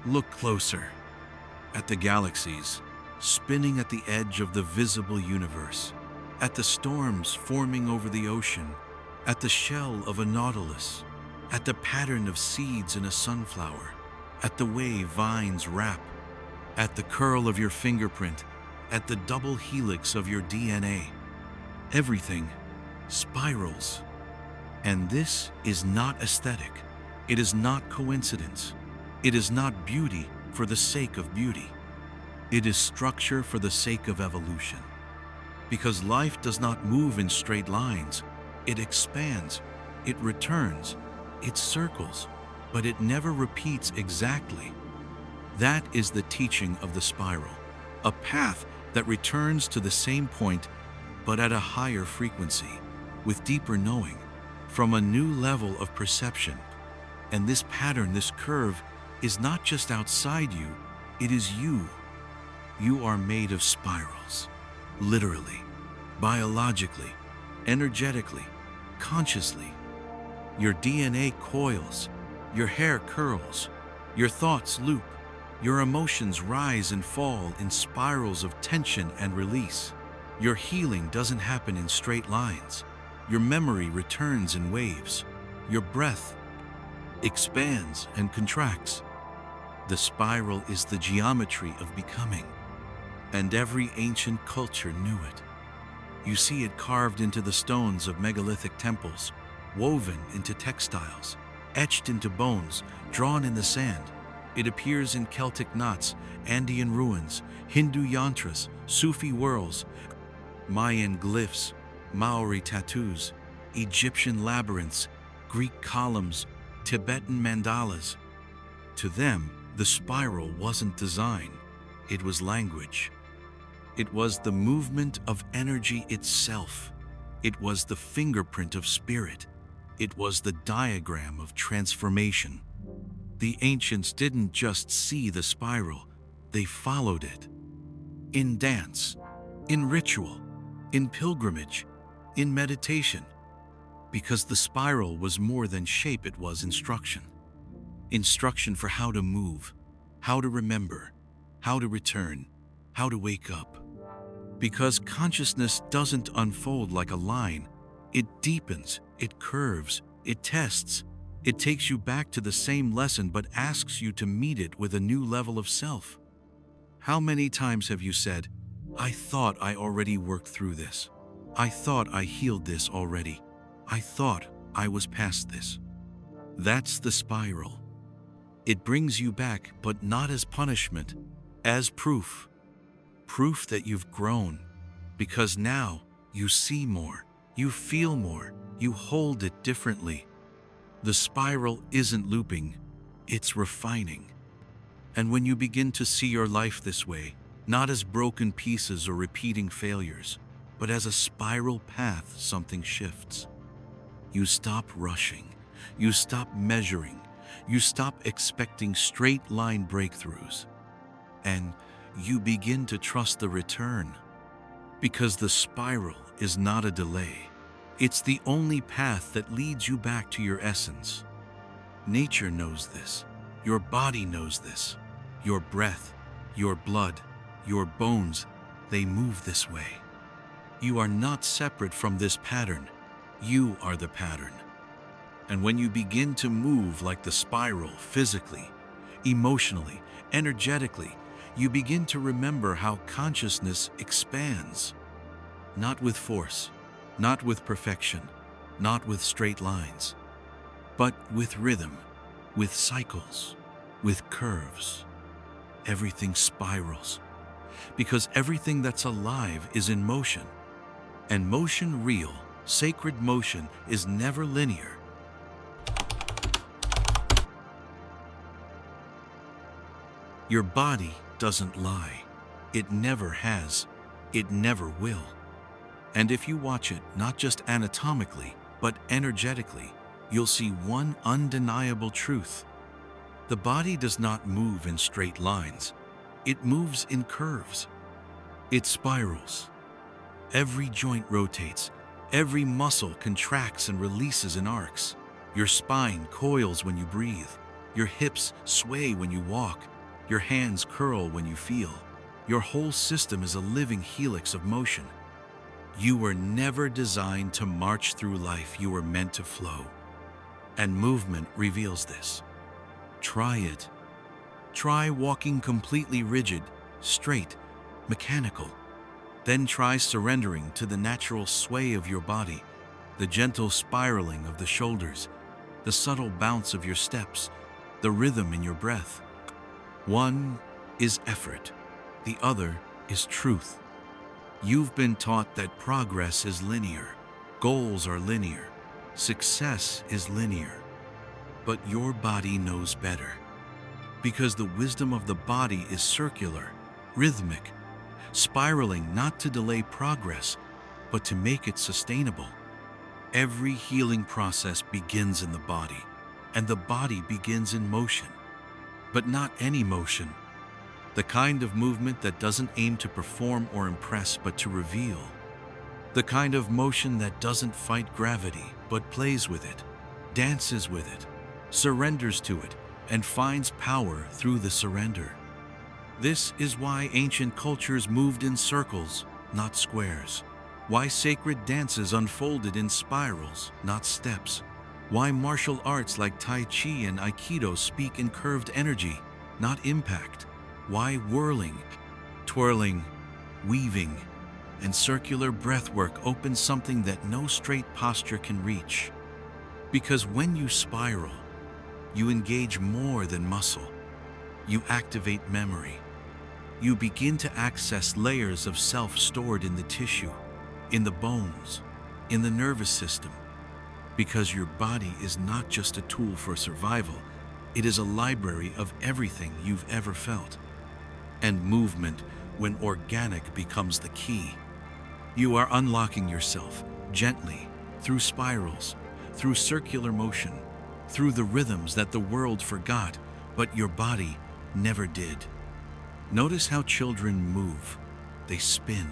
Look closer at the galaxies spinning at the edge of the visible universe, at the storms forming over the ocean, at the shell of a nautilus, at the pattern of seeds in a sunflower, at the way vines wrap, at the curl of your fingerprint, at the double helix of your DNA. Everything spirals. And this is not aesthetic. It is not coincidence. It is not beauty for the sake of beauty. It is structure for the sake of evolution. Because life does not move in straight lines. It expands, it returns, it circles, but it never repeats exactly. That is the teaching of the spiral, a path that returns to the same point, but at a higher frequency, with deeper knowing, from a new level of perception. And this pattern, this curve, is not just outside you, it is you. You are made of spirals, literally, biologically, energetically, consciously. Your DNA coils, your hair curls, your thoughts loop, your emotions rise and fall in spirals of tension and release. Your healing doesn't happen in straight lines. Your memory returns in waves. Your breath expands and contracts. The spiral is the geometry of becoming, and every ancient culture knew it. You see it carved into the stones of megalithic temples, woven into textiles, etched into bones, drawn in the sand. It appears in Celtic knots, Andean ruins, Hindu yantras, Sufi whirls, Mayan glyphs, Maori tattoos, Egyptian labyrinths, Greek columns, Tibetan mandalas. To them, the spiral wasn't design, it was language. It was the movement of energy itself. It was the fingerprint of spirit. It was the diagram of transformation. The ancients didn't just see the spiral, they followed it. In dance, in ritual, in pilgrimage, in meditation. Because the spiral was more than shape, it was instruction. Instruction for how to move, how to remember, how to return, how to wake up. Because consciousness doesn't unfold like a line, it deepens, it curves, it tests. It takes you back to the same lesson but asks you to meet it with a new level of self. How many times have you said, I thought I already worked through this. I thought I healed this already. I thought I was past this. That's the spiral. It brings you back, but not as punishment, as proof. Proof that you've grown, because now you see more, you feel more, you hold it differently. The spiral isn't looping, it's refining. And when you begin to see your life this way, not as broken pieces or repeating failures, but as a spiral path, something shifts. You stop rushing, you stop measuring, you stop expecting straight line breakthroughs, and you begin to trust the return. Because the spiral is not a delay. It's the only path that leads you back to your essence. Nature knows this. Your body knows this. Your breath, your blood, your bones, they move this way. You are not separate from this pattern. You are the pattern. And when you begin to move like the spiral physically, emotionally, energetically, you begin to remember how consciousness expands. Not with force, not with perfection, not with straight lines, but with rhythm, with cycles, with curves. Everything spirals, because everything that's alive is in motion. And motion, real, sacred motion, is never linear. Your body doesn't lie. It never has. It never will. And if you watch it, not just anatomically, but energetically, you'll see one undeniable truth. The body does not move in straight lines. It moves in curves. It spirals. Every joint rotates. Every muscle contracts and releases in arcs. Your spine coils when you breathe. Your hips sway when you walk. Your hands curl when you feel. Your whole system is a living helix of motion. You were never designed to march through life, you were meant to flow. And movement reveals this. Try it. Try walking completely rigid, straight, mechanical. Then try surrendering to the natural sway of your body, the gentle spiraling of the shoulders, the subtle bounce of your steps, the rhythm in your breath. One is effort, the other is truth. You've been taught that progress is linear, goals are linear, success is linear. But your body knows better. Because the wisdom of the body is circular, rhythmic, spiraling not to delay progress, but to make it sustainable. Every healing process begins in the body, and the body begins in motion. But not any motion. The kind of movement that doesn't aim to perform or impress, but to reveal. The kind of motion that doesn't fight gravity, but plays with it, dances with it, surrenders to it, and finds power through the surrender. This is why ancient cultures moved in circles, not squares. Why sacred dances unfolded in spirals, not steps. Why martial arts like Tai Chi and Aikido speak in curved energy, not impact. Why whirling, twirling, weaving, and circular breathwork open something that no straight posture can reach. Because when you spiral, you engage more than muscle. You activate memory. You begin to access layers of self stored in the tissue, in the bones, in the nervous system. Because your body is not just a tool for survival, it is a library of everything you've ever felt. And movement, when organic, becomes the key. You are unlocking yourself gently, through spirals, through circular motion, through the rhythms that the world forgot, but your body never did. Notice how children move. They spin,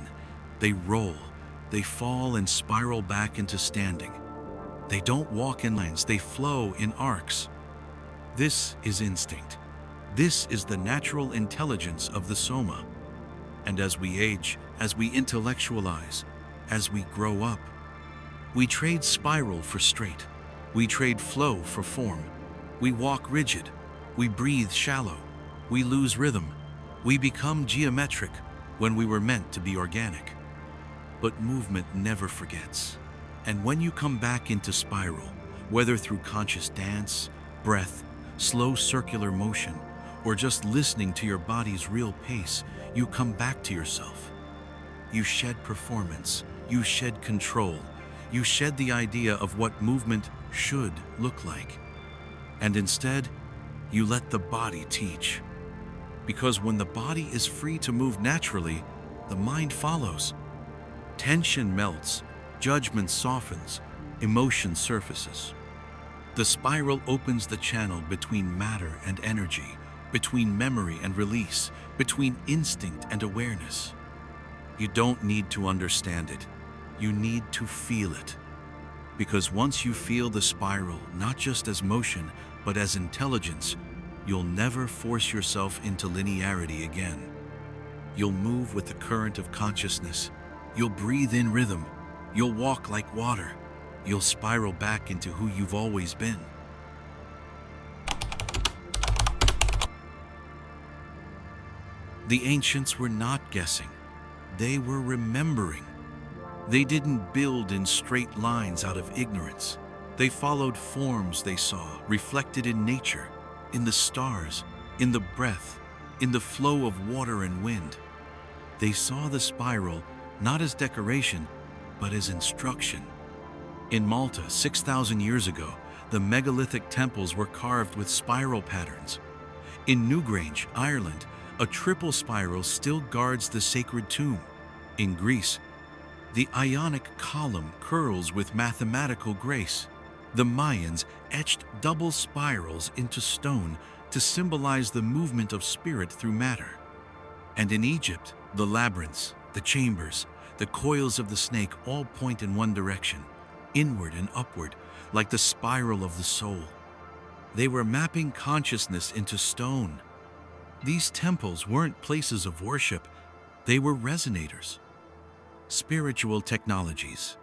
they roll, they fall and spiral back into standing. They don't walk in lines, they flow in arcs. This is instinct. This is the natural intelligence of the soma. And as we age, as we intellectualize, as we grow up, we trade spiral for straight. We trade flow for form. We walk rigid. We breathe shallow. We lose rhythm. We become geometric when we were meant to be organic. But movement never forgets. And when you come back into spiral, whether through conscious dance, breath, slow circular motion, or just listening to your body's real pace, you come back to yourself. You shed performance, you shed control, you shed the idea of what movement should look like. And instead, you let the body teach. Because when the body is free to move naturally, the mind follows. Tension melts, judgment softens, emotion surfaces. The spiral opens the channel between matter and energy, between memory and release, between instinct and awareness. You don't need to understand it. You need to feel it. Because once you feel the spiral, not just as motion, but as intelligence, you'll never force yourself into linearity again. You'll move with the current of consciousness. You'll breathe in rhythm. You'll walk like water. You'll spiral back into who you've always been. The ancients were not guessing. They were remembering. They didn't build in straight lines out of ignorance. They followed forms they saw reflected in nature, in the stars, in the breath, in the flow of water and wind. They saw the spiral not as decoration, but as instruction. In Malta, 6,000 years ago, the megalithic temples were carved with spiral patterns. In Newgrange, Ireland, a triple spiral still guards the sacred tomb. In Greece, the Ionic column curls with mathematical grace. The Mayans etched double spirals into stone to symbolize the movement of spirit through matter. And in Egypt, the labyrinths, the chambers, the coils of the snake all point in one direction, inward and upward, like the spiral of the soul. They were mapping consciousness into stone. These temples weren't places of worship, they were resonators, spiritual technologies,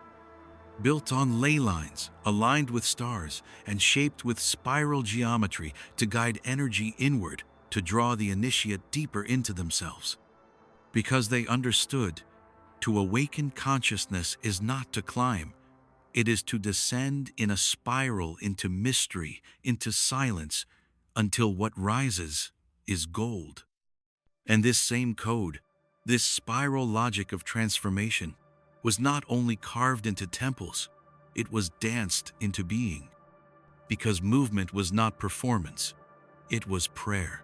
built on ley lines, aligned with stars, and shaped with spiral geometry to guide energy inward, to draw the initiate deeper into themselves. Because they understood, to awaken consciousness is not to climb, it is to descend in a spiral into mystery, into silence, until what rises is gold. And this same code, this spiral logic of transformation, was not only carved into temples, it was danced into being. Because movement was not performance, it was prayer.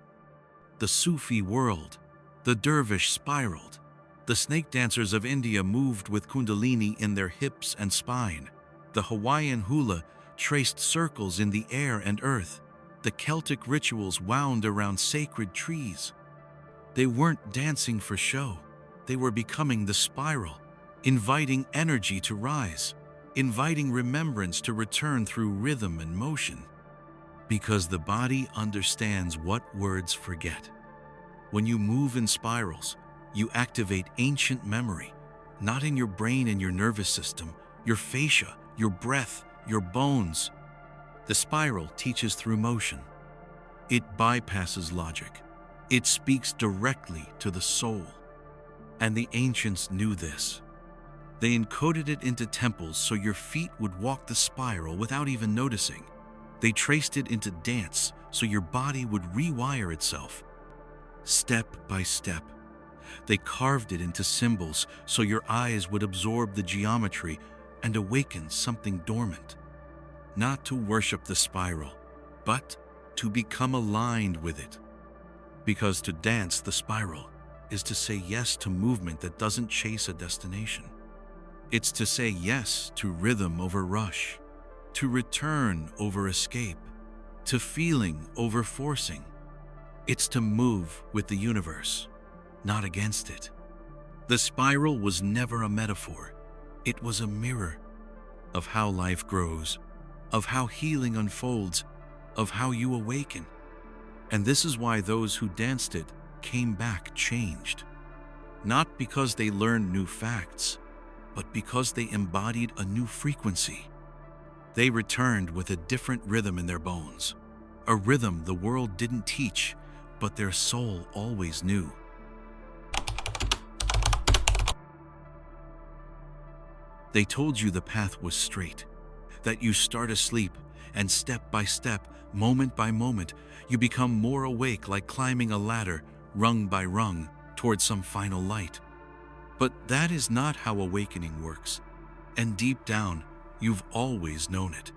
The Sufi world, the dervish spiraled. The snake dancers of India moved with kundalini in their hips and spine. The Hawaiian hula traced circles in the air and earth. The Celtic rituals wound around sacred trees. They weren't dancing for show. They were becoming the spiral, inviting energy to rise, inviting remembrance to return through rhythm and motion. Because the body understands what words forget. When you move in spirals, you activate ancient memory, not in your brain and your nervous system, your fascia, your breath, your bones. The spiral teaches through motion. It bypasses logic. It speaks directly to the soul. And the ancients knew this. They encoded it into temples so your feet would walk the spiral without even noticing. They traced it into dance so your body would rewire itself. Step by step, they carved it into symbols so your eyes would absorb the geometry and awaken something dormant. Not to worship the spiral, but to become aligned with it. Because to dance the spiral is to say yes to movement that doesn't chase a destination. It's to say yes to rhythm over rush, to return over escape, to feeling over forcing. It's to move with the universe, not against it. The spiral was never a metaphor. It was a mirror of how life grows, of how healing unfolds, of how you awaken. And this is why those who danced it came back changed. Not because they learned new facts, but because they embodied a new frequency. They returned with a different rhythm in their bones, a rhythm the world didn't teach, but their soul always knew. They told you the path was straight, that you start asleep, and step by step, moment by moment, you become more awake, like climbing a ladder, rung by rung, towards some final light. But that is not how awakening works, and deep down, you've always known it.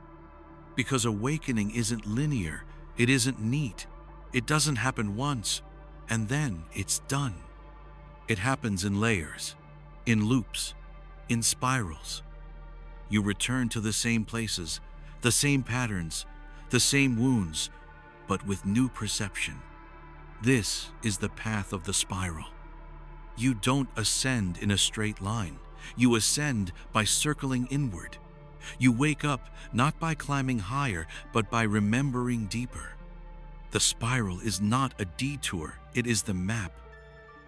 Because awakening isn't linear, it isn't neat. It doesn't happen once, and then it's done. It happens in layers, in loops, in spirals. You return to the same places, the same patterns, the same wounds, but with new perception. This is the path of the spiral. You don't ascend in a straight line. You ascend by circling inward. You wake up not by climbing higher, but by remembering deeper. The spiral is not a detour, it is the map.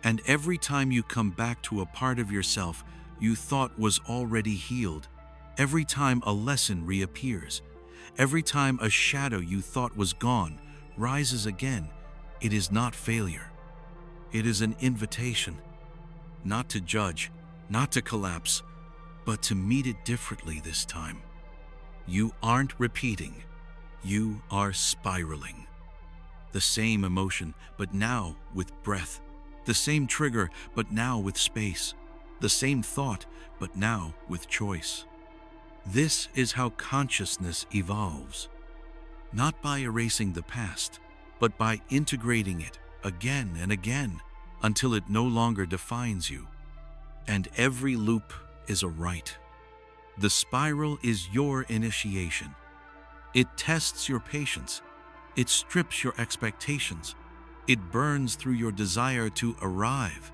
And every time you come back to a part of yourself you thought was already healed, every time a lesson reappears, every time a shadow you thought was gone rises again, it is not failure. It is an invitation, not to judge, not to collapse, but to meet it differently this time. You aren't repeating, you are spiraling. The same emotion, but now with breath. The same trigger, but now with space. The same thought, but now with choice. This is how consciousness evolves. Not by erasing the past, but by integrating it again and again until it no longer defines you. And every loop is a rite. The spiral is your initiation. It tests your patience. It strips your expectations. It burns through your desire to arrive.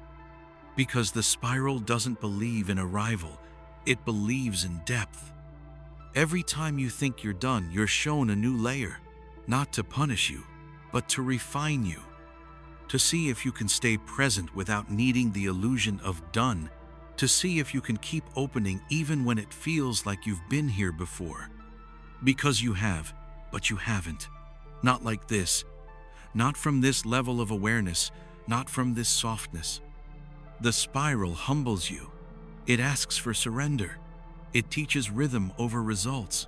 Because the spiral doesn't believe in arrival, it believes in depth. Every time you think you're done, you're shown a new layer, not to punish you, but to refine you. to see if you can stay present without needing the illusion of done, to see if you can keep opening even when it feels like you've been here before. Because you have, but you haven't. Not like this. Not from this level of awareness, not from this softness. The spiral humbles you. It asks for surrender. It teaches rhythm over results.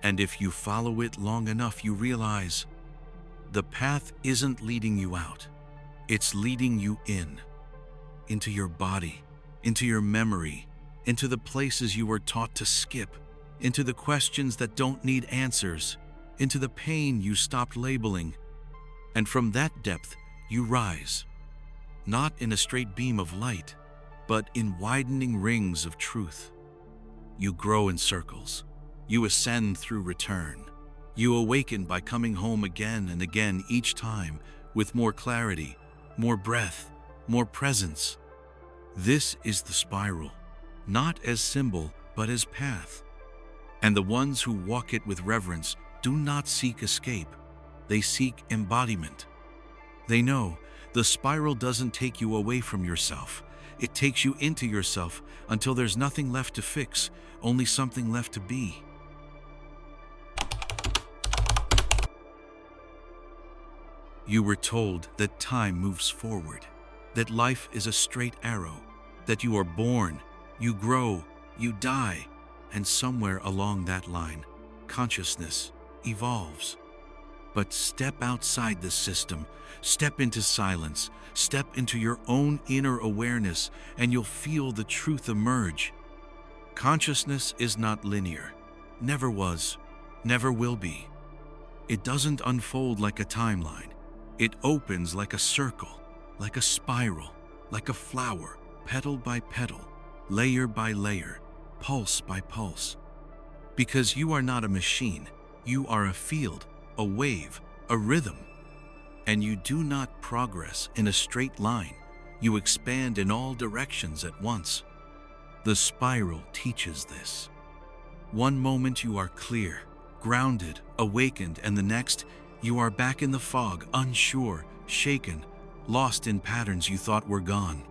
And if you follow it long enough, you realize the path isn't leading you out. It's leading you in, into your body, into your memory, into the places you were taught to skip, into the questions that don't need answers, into the pain you stopped labeling. And from that depth, you rise, not in a straight beam of light, but in widening rings of truth. You grow in circles. You ascend through return. You awaken by coming home again and again, each time with more clarity, more breath, more presence. This is the spiral, not as symbol, but as path. And the ones who walk it with reverence do not seek escape. They seek embodiment. They know the spiral doesn't take you away from yourself. It takes you into yourself until there's nothing left to fix, only something left to be. You were told that time moves forward, that life is a straight arrow, that you are born, you grow, you die, and somewhere along that line, consciousness evolves. But step outside the system, step into silence, step into your own inner awareness, and you'll feel the truth emerge. Consciousness is not linear, never was, never will be. It doesn't unfold like a timeline. It opens like a circle, like a spiral, like a flower, petal by petal, layer by layer, pulse by pulse. Because you are not a machine, you are a field, a wave, a rhythm. And you do not progress in a straight line. You expand in all directions at once. The spiral teaches this. One moment you are clear, grounded, awakened, and the next, you are back in the fog, unsure, shaken, lost in patterns you thought were gone.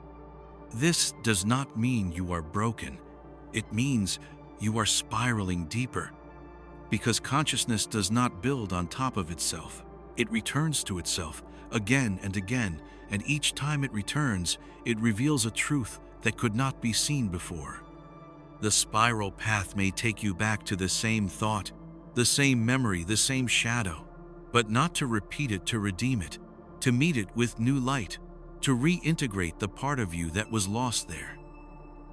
This does not mean you are broken. It means you are spiraling deeper. Because consciousness does not build on top of itself. It returns to itself again and again, and each time it returns, it reveals a truth that could not be seen before. The spiral path may take you back to the same thought, the same memory, the same shadow, but not to repeat it, to redeem it, to meet it with new light, to reintegrate the part of you that was lost there.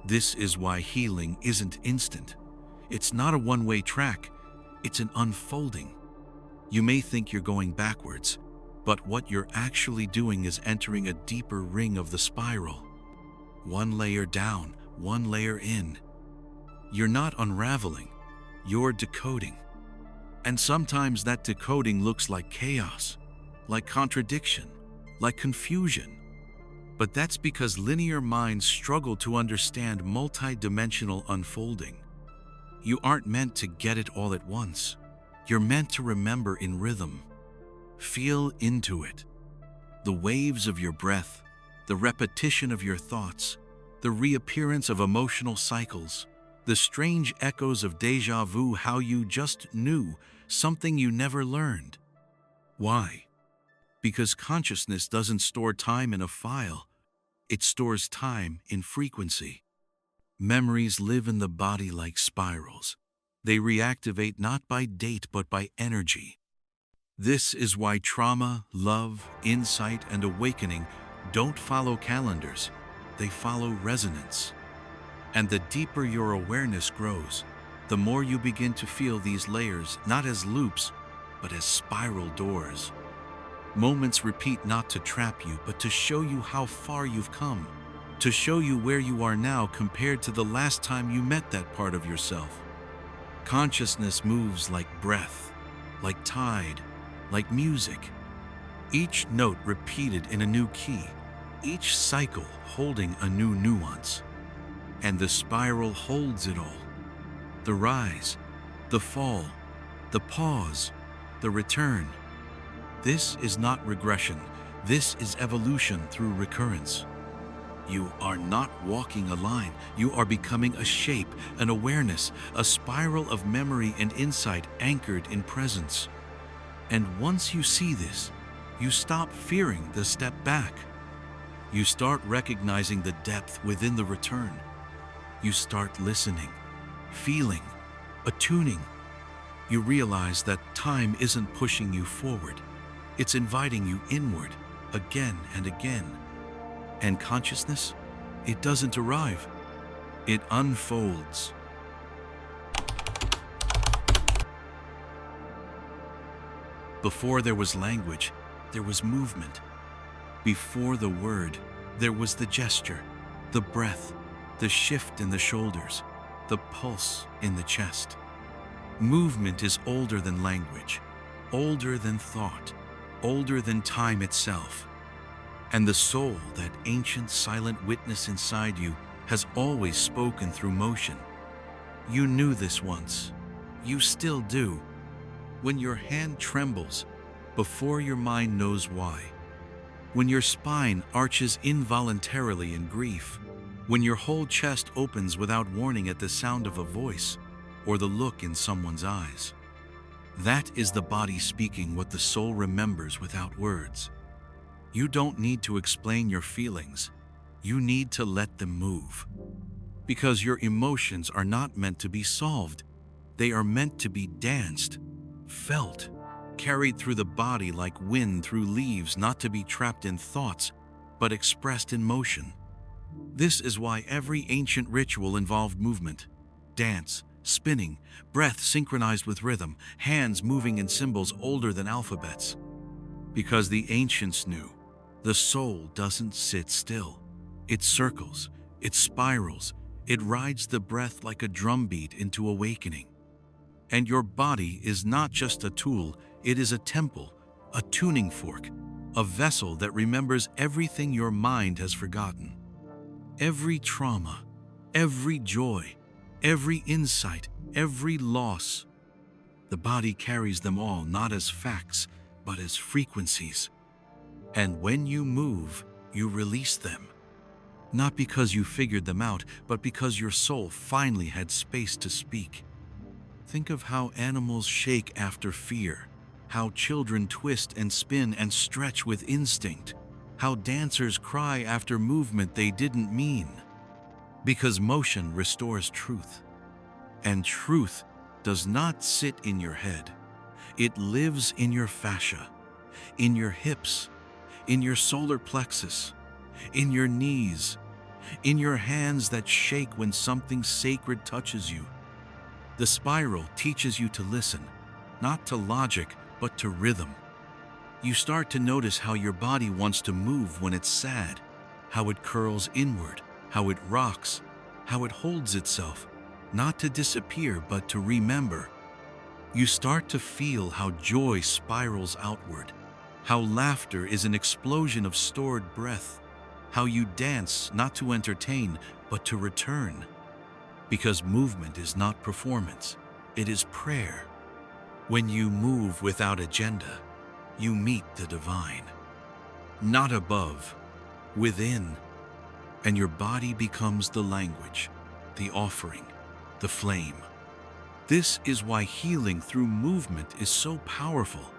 This is why healing isn't instant. It's not a one-way track, it's an unfolding. You may think you're going backwards, but what you're actually doing is entering a deeper ring of the spiral. One layer down, one layer in. You're not unraveling, you're decoding. And sometimes that decoding looks like chaos, like contradiction, like confusion. But that's because linear minds struggle to understand multi-dimensional unfolding. You aren't meant to get it all at once. You're meant to remember in rhythm. Feel into it. The waves of your breath, the repetition of your thoughts, the reappearance of emotional cycles, the strange echoes of déjà vu, how you just knew something you never learned. Why? Because consciousness doesn't store time in a file. It stores time in frequency. Memories live in the body like spirals. They reactivate not by date but by energy. This is why trauma, love, insight, and awakening don't follow calendars. They follow resonance. And the deeper your awareness grows, the more you begin to feel these layers not as loops, but as spiral doors. Moments repeat not to trap you, but to show you how far you've come, to show you where you are now compared to the last time you met that part of yourself. Consciousness moves like breath, like tide, like music. Each note repeated in a new key, each cycle holding a new nuance. And the spiral holds it all. The rise, the fall, the pause, the return. This is not regression. This is evolution through recurrence. You are not walking a line. You are becoming a shape, an awareness, a spiral of memory and insight anchored in presence. And once you see this, you stop fearing the step back. You start recognizing the depth within the return. You start listening, feeling, attuning. You realize that time isn't pushing you forward. It's inviting you inward again and again. And consciousness, it doesn't arrive. It unfolds. Before there was language, there was movement. Before the word, there was the gesture, the breath, the shift in the shoulders, the pulse in the chest. Movement is older than language, older than thought, older than time itself. And the soul, that ancient silent witness inside you, has always spoken through motion. You knew this once. You still do. When your hand trembles before your mind knows why. When your spine arches involuntarily in grief. When your whole chest opens without warning at the sound of a voice or the look in someone's eyes. That is the body speaking what the soul remembers without words. You don't need to explain your feelings. You need to let them move. Because your emotions are not meant to be solved. They are meant to be danced, felt, carried through the body like wind through leaves, not to be trapped in thoughts, but expressed in motion. This is why every ancient ritual involved movement, dance, spinning, breath synchronized with rhythm, hands moving in symbols older than alphabets. Because the ancients knew, the soul doesn't sit still. It circles, it spirals, it rides the breath like a drumbeat into awakening. And your body is not just a tool, it is a temple, a tuning fork, a vessel that remembers everything your mind has forgotten. Every trauma, every joy, every insight, every loss. The body carries them all not as facts, but as frequencies. And when you move, you release them. Not because you figured them out, but because your soul finally had space to speak. Think of how animals shake after fear, how children twist and spin and stretch with instinct, how dancers cry after movement they didn't mean. Because motion restores truth. And truth does not sit in your head. It lives in your fascia, in your hips, in your solar plexus, in your knees, in your hands that shake when something sacred touches you. The spiral teaches you to listen, not to logic, but to rhythm. You start to notice how your body wants to move when it's sad, how it curls inward, how it rocks, how it holds itself, not to disappear, but to remember. You start to feel how joy spirals outward, how laughter is an explosion of stored breath, how you dance not to entertain, but to return. Because movement is not performance, it is prayer. When you move without agenda, you meet the divine. Not above, within. And your body becomes the language, the offering, the flame. This is why healing through movement is so powerful,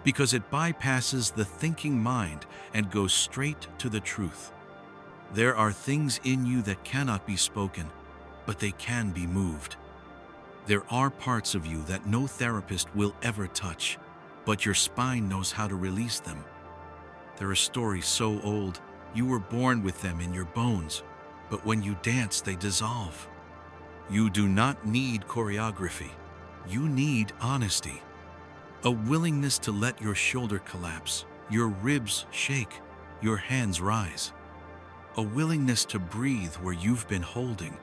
because it bypasses the thinking mind and goes straight to the truth. There are things in you that cannot be spoken, but they can be moved. There are parts of you that no therapist will ever touch, but your spine knows how to release them. There are stories so old, you were born with them in your bones, but when you dance, they dissolve. You do not need choreography. You need honesty. A willingness to let your shoulder collapse, your ribs shake, your hands rise. A willingness to breathe where you've been holding,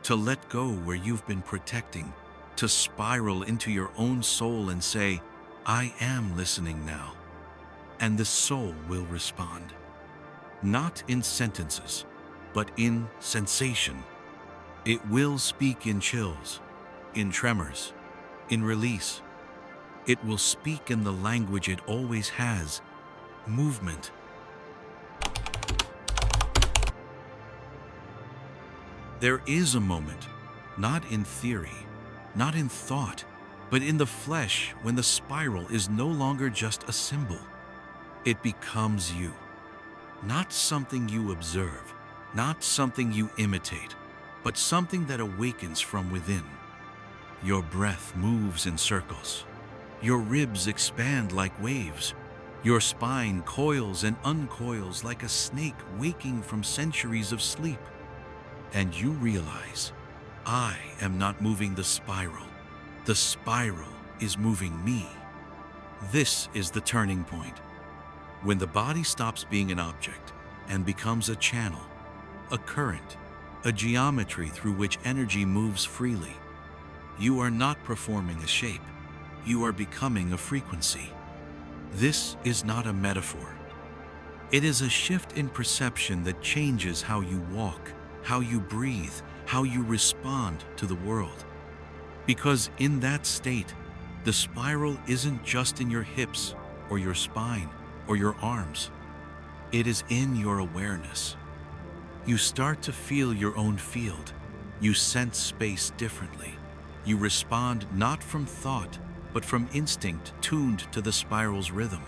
to let go where you've been protecting, to spiral into your own soul and say, I am listening now. And the soul will respond. Not in sentences, but in sensation. It will speak in chills, in tremors, in release. It will speak in the language it always has, movement. There is a moment, not in theory, not in thought, but in the flesh, when the spiral is no longer just a symbol. It becomes you. Not something you observe, not something you imitate, but something that awakens from within. Your breath moves in circles. Your ribs expand like waves. Your spine coils and uncoils like a snake waking from centuries of sleep. And you realize, I am not moving the spiral. The spiral is moving me. This is the turning point. When the body stops being an object and becomes a channel, a current, a geometry through which energy moves freely, you are not performing a shape. You are becoming a frequency. This is not a metaphor. It is a shift in perception that changes how you walk, how you breathe, how you respond to the world. Because in that state, the spiral isn't just in your hips or your spine or your arms. It is in your awareness. You start to feel your own field. You sense space differently. You respond not from thought, but from instinct tuned to the spiral's rhythm.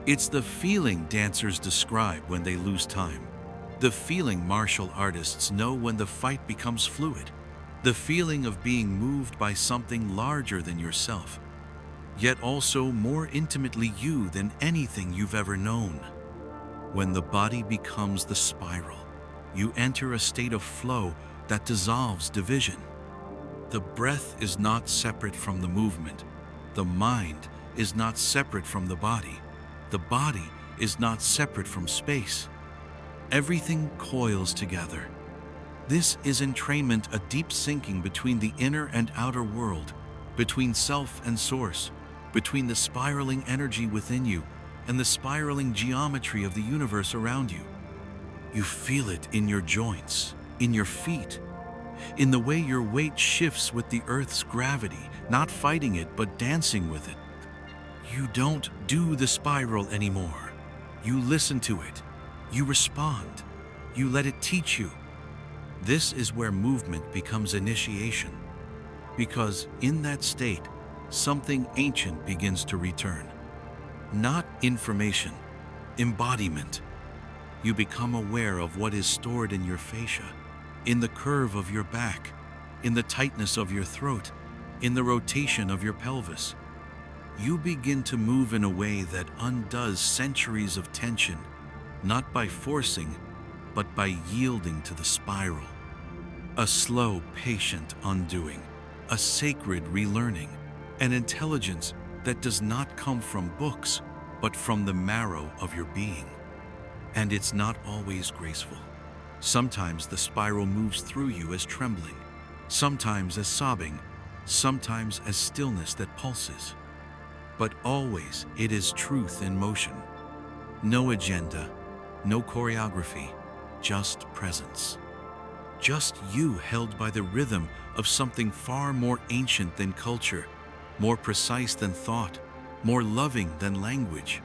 It's the feeling dancers describe when they lose time. The feeling martial artists know when the fight becomes fluid. The feeling of being moved by something larger than yourself, yet also more intimately you than anything you've ever known. When the body becomes the spiral, you enter a state of flow that dissolves division. The breath is not separate from the movement. The mind is not separate from the body. The body is not separate from space. Everything coils together. This is entrainment, a deep sinking between the inner and outer world, between self and source, between the spiraling energy within you and the spiraling geometry of the universe around you. You feel it in your joints, in your feet, in the way your weight shifts with the Earth's gravity, not fighting it but dancing with it. You don't do the spiral anymore. You listen to it. You respond. You let it teach you. This is where movement becomes initiation, because in that state, something ancient begins to return. Not information, embodiment. You become aware of what is stored in your fascia, in the curve of your back, in the tightness of your throat, in the rotation of your pelvis. You begin to move in a way that undoes centuries of tension, not by forcing, but by yielding to the spiral. A slow, patient undoing, a sacred relearning, an intelligence that does not come from books, but from the marrow of your being. And it's not always graceful. Sometimes the spiral moves through you as trembling, sometimes as sobbing, sometimes as stillness that pulses. But always it is truth in motion. No agenda, no choreography, just presence. Just you held by the rhythm of something far more ancient than culture, more precise than thought, more loving than language.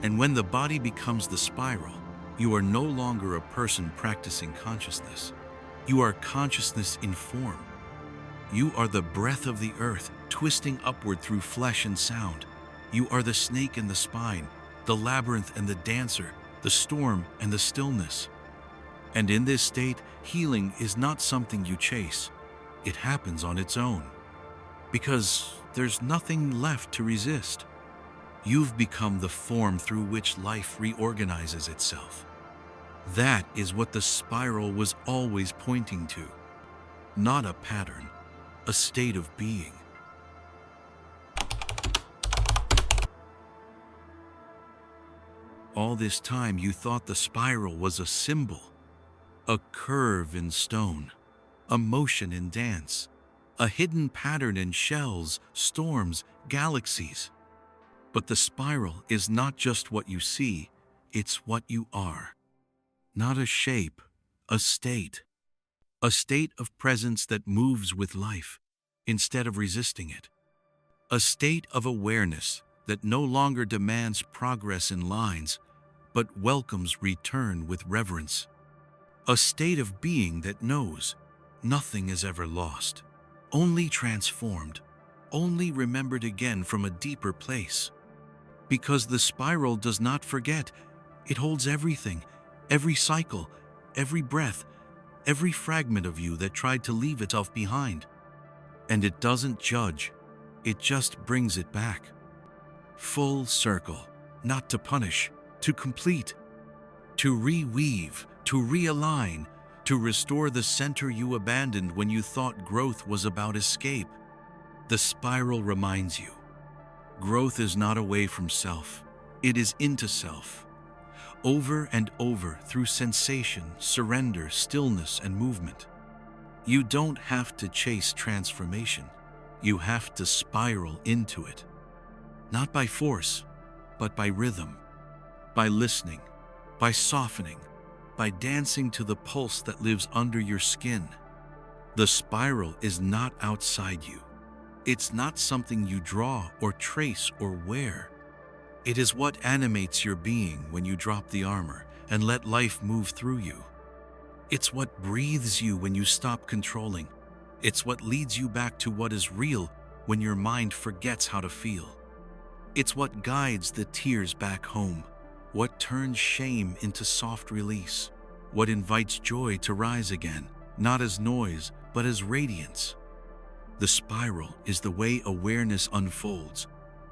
And when the body becomes the spiral, you are no longer a person practicing consciousness. You are consciousness in form. You are the breath of the earth, twisting upward through flesh and sound. You are the snake in the spine, the labyrinth and the dancer, the storm and the stillness. And in this state, healing is not something you chase. It happens on its own, because there's nothing left to resist. You've become the form through which life reorganizes itself. That is what the spiral was always pointing to. Not a pattern, a state of being. All this time you thought the spiral was a symbol, a curve in stone, a motion in dance, a hidden pattern in shells, storms, galaxies. But the spiral is not just what you see, it's what you are. Not a shape, a state of presence that moves with life instead of resisting it. A state of awareness that no longer demands progress in lines, but welcomes return with reverence. a state of being that knows nothing is ever lost, only transformed, only remembered again from a deeper place. Because the spiral does not forget, it holds everything, every cycle, every breath, every fragment of you that tried to leave itself behind. And it doesn't judge, it just brings it back. Full circle, not to punish, to complete, to reweave, to realign, to restore the center you abandoned when you thought growth was about escape. The spiral reminds you, growth is not away from self, it is into self. Over and over through sensation, surrender, stillness, and movement. You don't have to chase transformation, you have to spiral into it. Not by force, but by rhythm, by listening, by softening, by dancing to the pulse that lives under your skin. The spiral is not outside you. It's not something you draw or trace or wear. It is what animates your being when you drop the armor and let life move through you. It's what breathes you when you stop controlling. It's what leads you back to what is real when your mind forgets how to feel. It's what guides the tears back home, what turns shame into soft release, what invites joy to rise again, not as noise, but as radiance. The spiral is the way awareness unfolds,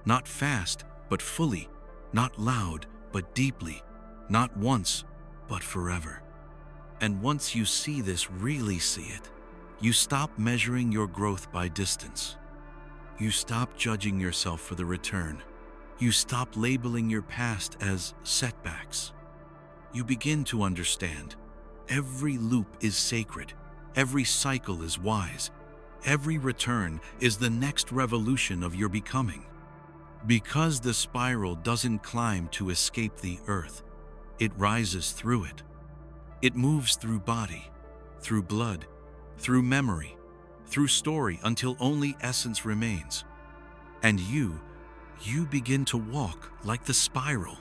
not fast, but fully, not loud, but deeply, not once, but forever. And once you see this, really see it, you stop measuring your growth by distance. You stop judging yourself for the return. You stop labeling your past as setbacks. You begin to understand. Every loop is sacred. Every cycle is wise. Every return is the next revolution of your becoming. Because the spiral doesn't climb to escape the earth, it rises through it. It moves through body, through blood, through memory, through story until only essence remains. And you begin to walk like the spiral.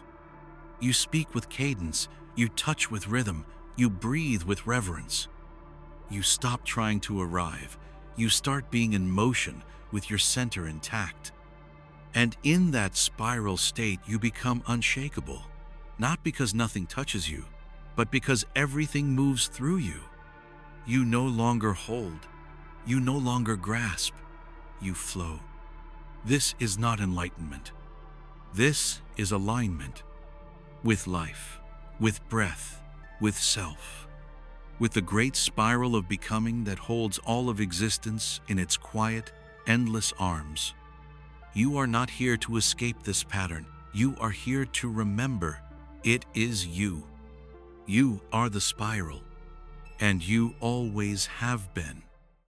You speak with cadence, you touch with rhythm, you breathe with reverence. You stop trying to arrive. You start being in motion with your center intact. And in that spiral state, you become unshakable, not because nothing touches you, but because everything moves through you. You no longer hold. You no longer grasp. You flow. This is not enlightenment. This is alignment with life, with breath, with self, with the great spiral of becoming that holds all of existence in its quiet, endless arms. You are not here to escape this pattern. You are here to remember it is you. You are the spiral, and you always have been.